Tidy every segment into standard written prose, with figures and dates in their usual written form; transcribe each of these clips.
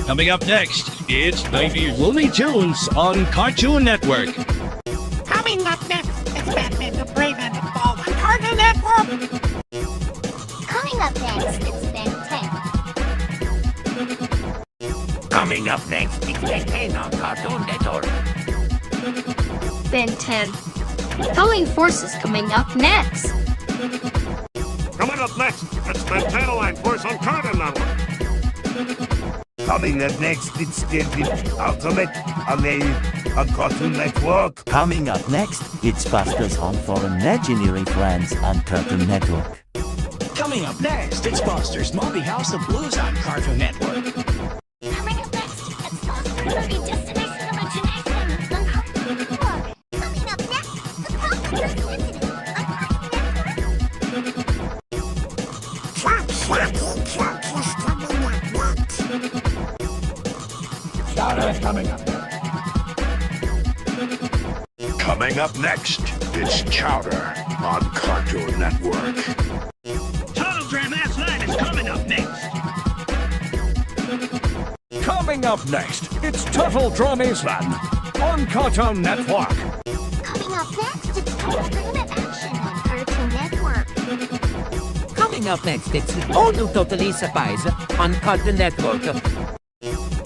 Coming up next, it's 90s Looney Tunes on Cartoon Network. Coming up next, it's Batman the Brave and the Bold on Cartoon Network. Coming up next, it's Ben 10. Coming up next, it's Ben 10 on Cartoon Network. Ben 10. Calling Forces coming up next. Coming up next, it's Ben 10 Line Force on Cartoon Network. Coming up next, it's the Ultimate Alien on Cartoon Network. Coming up next, it's Buster's Home for Imaginary Friends on Cartoon Network. Coming up next, it's Buster's Movie House of Blues on Cartoon Network. Coming up next, it's Foster's Movie Destination Imagination on Cartoon Network. Coming up next, the Pulse of Destiny on Cartoon Network. Chowder coming up. Coming up next, it's Chowder on Cartoon Network. Total Drama's Line is coming up next. Coming up next, it's Total Drama's Land on Cartoon Network. Coming up next, it's Total Drama Action on Cartoon Network. Coming up next, it's the all new Totally Surprise on Cartoon Network.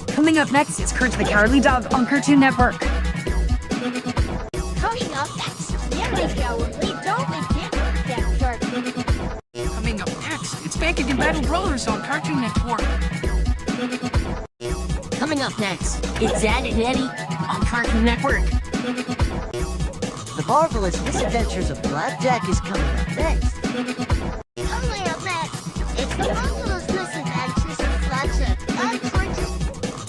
Coming up next, it's Kurt the Cowardly Dog on Cartoon Network. Coming up next, Nearly Cowardly Dog and Network. Coming up next, it's Banking and Battle Brothers on Cartoon Network. Coming up next, it's Zad and Eddie on Cartoon Network. The Marvelous Misadventures of Blackjack is coming up next. Coming up next, it's the Marvelous Misadventures of Blackjack on Cartoon.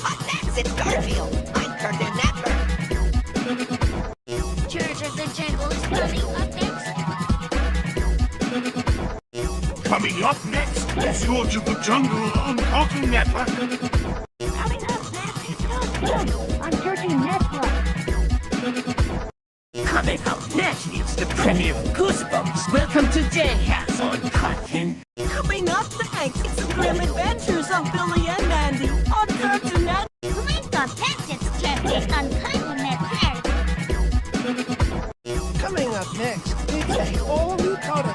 Up next, it's Garfield on Cartoon Network. George of the Jungle is coming up next. Coming up next, it's George of the Jungle on Cartoon Network. Coming up next, it's Garfield on Cartoon Network. Coming up next, it's the premiere of Goosebumps. Welcome to Jayhouse on Cartoon. Coming up next, it's the Grim Adventures of Billy and Mandy on Cartoon Network. Coming up next, it's Jeffy on Cartoon Network. Coming up next, it's a all-new Coda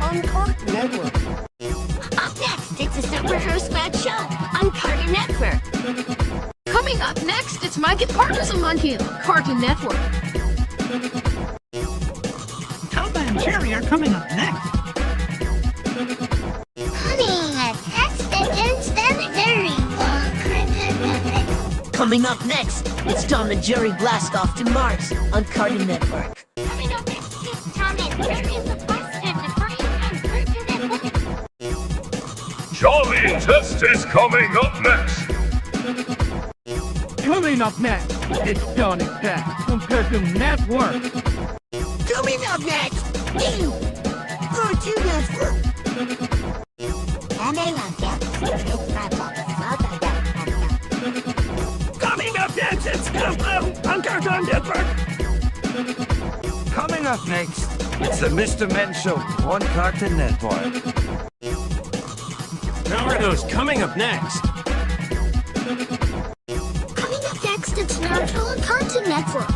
on Cartoon Network. Up next, it's a Super Hero Squad show on Cartoon Network. Coming up next, it's Mike and Partners on Monkey on Cartoon Network. Tom and Jerry are coming up next. Coming up next, it's Instant Jerry on Cartoon Network. Coming up next, it's Tom and Jerry Blast Off to Mars on Cartoon Network. Coming up next, it's Tom and Jerry the Best and the Brain on Cartoon Network. Jolly Test is coming up next. Coming up next, it's Johnny Test on Cartoon Network. Coming up next, Cartoon Network. Coming up next, it's Coming up next, it's Countdown on Cartoon Network. Coming up next, it's the Mr. Men Show on Cartoon Network. Naruto's coming up next. Coming up next, it's Naruto on Cartoon Network.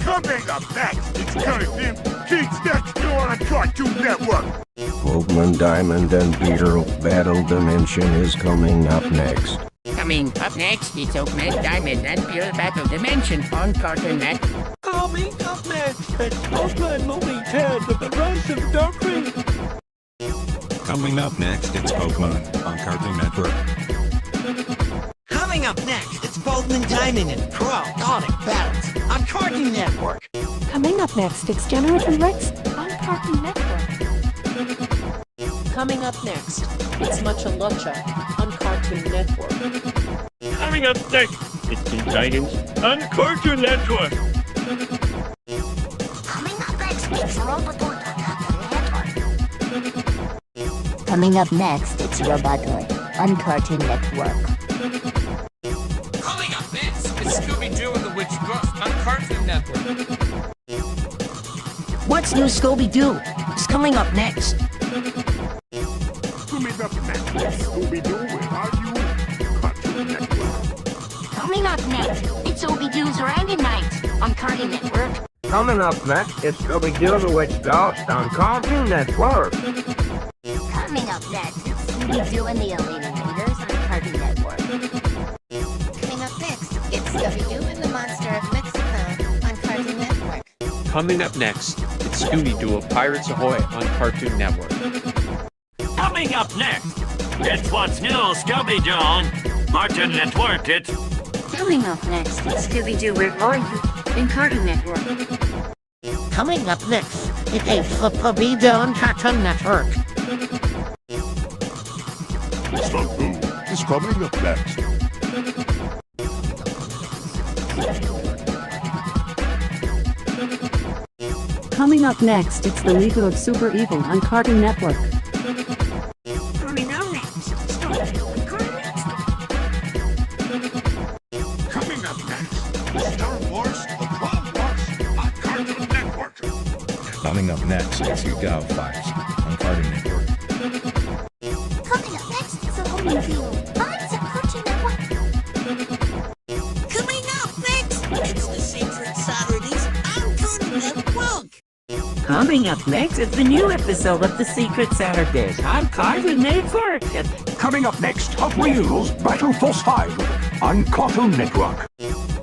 Coming up next, it's Cartoon Kids Next Door on Cartoon Network. Pokemon Diamond and Peter Battle Dimension is coming up next. Coming up next, it's Oakman Diamond and Pure Battle Dimension on Cartoon Network. Coming up next, it's Pokemon Movie 10 of the Rise of Darkrai. Coming up next, it's Pokemon on Cartoon Network. Coming up next, it's Pokemon Diamond and Pearl Sonic Battles on Cartoon Network. Coming up next, it's Generation Rex on Cartoon Network. Coming up next, it's Mucha Lucha on Cartoon Network. Coming up next, it's Teen Titans on Cartoon Network. Coming up next, it's Robotoid on Cartoon Network. Coming up next, it's Robotoid on Cartoon Network. Coming up next, it's Scooby-Doo and the Witch Ghost on Cartoon Network. What's New Scooby-Doo is coming up next. Coming up next, it's Scooby-Doo, where are you? Coming up next, it's Scooby-Doo's Randy Night on Cartoon Network. Coming up next, it's Scooby-Doo the Witch Ghost on Cartoon Network. Coming up next, it's Scooby-Doo and the Alien Invaders on Cartoon Network. Coming up next, it's Scooby-Doo and the Monster of Mexico on Cartoon Network. Coming up next, it's Scooby-Doo of Pirates Ahoy on Cartoon Network. Coming up next, it's What's New, Scooby-Doo on Cartoon Network. It's Coming up next, it's Scooby-Doo, Where Are You? in Cartoon Network. Coming up next, it's Scooby-Doo on Cartoon Network. Scooby is coming up next. Coming up next, it's the League of Super Evil on Cartoon Network. Coming up next, Coming up next, Star Wars: The Clone Wars on Cartoon Network. Coming up next, it's the Gal Files on Cartoon Network. Coming up next, it's a whole new field. Mine's on Cartoon Network. Coming up next, it's the Secret Saturdays on Cartoon Network. Coming up next, it's the new episode of the Secret Saturdays on Cartoon Network. Coming up next, Hot Wheels Battle Force 5 on Cartoon Network.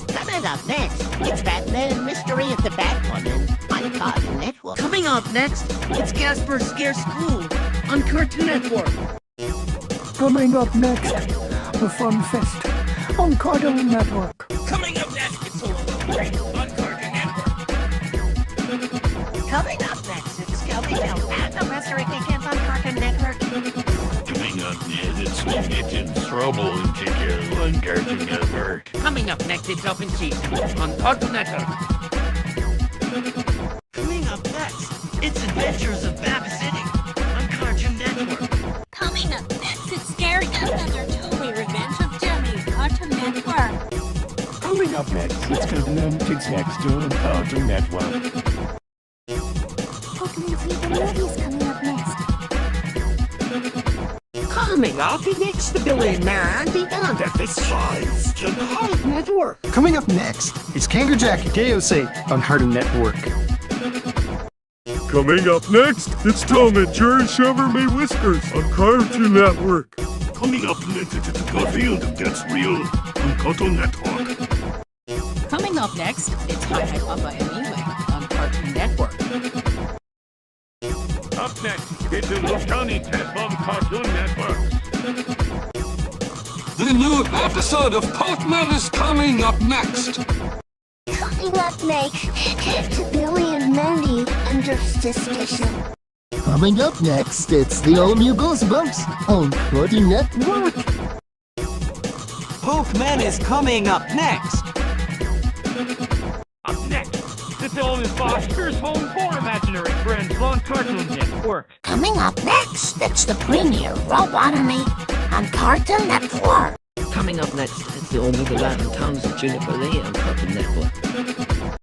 Coming up next, it's Batman Mystery at the Batwoman on Cartoon Network. Coming up next, it's Casper Scare School on Cartoon Network. coming up next, the Fun Fest on Cartoon Network. Coming up next, it's a little break on Cartoon Network. Coming up next, it's Scooby-Doo and the Mystery Weekends on Cartoon Network. Coming up next, it's the Kitchen Trouble and Tickle on Cartoon Network. Coming up next, it's Open Season on Cartoon Network. Coming up next, it's Adventures of Bab City on Cartoon Network. Coming up next, it's Scary Godmother Toby Revenge of Jimmy, Cartoon Network. Coming up next, it's Cartoon Kids Next on Cartoon Network. Pokemon TV movies coming up next. Coming up next, the Billy and Mandy and the Fish Files on Cartoon Network. Coming up next, it's Kangaroo Jack KOC on Cartoon Network. Coming up next, it's Tom and Jerry Shover Me Whiskers on Cartoon Network. Coming up next, it's Garfield Gets Real on Cartoon Network. Coming up next, it's Hi Hi Papa and Ewing on Cartoon Network. Up next, it's a Little Tony Test on Cartoon Network. The new episode of Pokemon is coming up next. Coming up next, it's Billy and Mandy Under Suspicion. Coming up next, it's the all-new Goosebumps on Cartoon Network. Pokemon is coming up next. Up next, it's Owen Foster's Home for Imaginary Friends on Cartoon Network. Coming up next, it's the premiere Robotomy on Cartoon Network. Coming up next, it's the Omega Latin Towns of Juniper Lea on Cartoon Network.